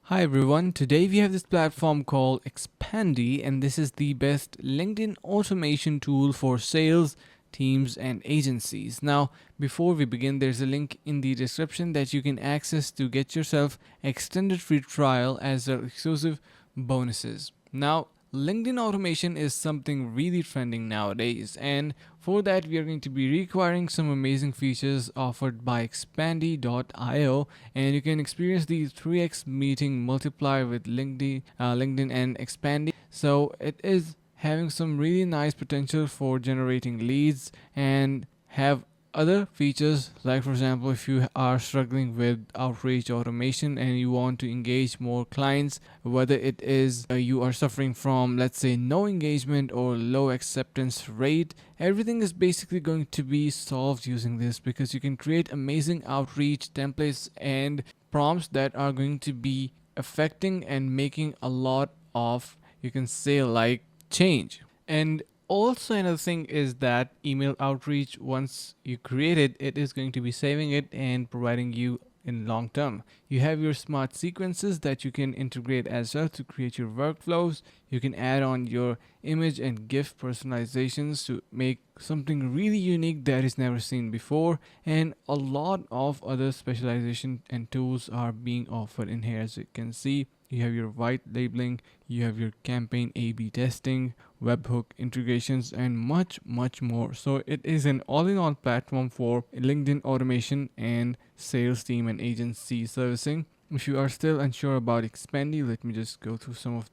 Hi everyone, today we have this platform called Expandi, and this is the best LinkedIn automation tool for sales, teams, and agencies. Now, before we begin, there's a link in the description that you can access to get yourself extended free trial as well exclusive bonuses. Now, LinkedIn automation is something really trending nowadays, and for that, we are going to be requiring some amazing features offered by Expandi.io, and you can experience the 3x meeting multiplier with LinkedIn and Expandi. So it is having some really nice potential for generating leads and have other features, like for example, if you are struggling with outreach automation and you want to engage more clients, whether it is you are suffering from, let's say, no engagement or low acceptance rate, everything is basically going to be solved using this, because you can create amazing outreach templates and prompts that are going to be affecting and making a lot of, you can say, like, change. And also, another thing is that email outreach, once you create it, it is going to be saving it and providing you in long term. You have your smart sequences that you can integrate as well to create your workflows. You can add on your image and GIF personalizations to make something really unique that is never seen before. And a lot of other specialization and tools are being offered in here. As you can see, you have your white labeling, you have your campaign A/B testing, webhook integrations, and much more. So it is an all-in-all platform for LinkedIn automation and sales team and agency servicing. If you are still unsure about Expandi, let me just go through some of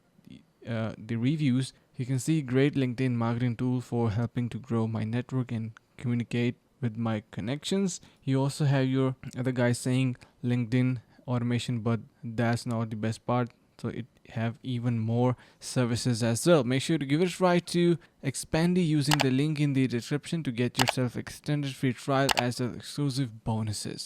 the reviews. You can see great LinkedIn marketing tool for helping to grow my network and communicate with my connections. You also have your other guys saying LinkedIn automation, but that's not the best part. So it have even more services as well. Make sure to give it a try to Expandi using the link in the description to get yourself extended free trial as well exclusive bonuses.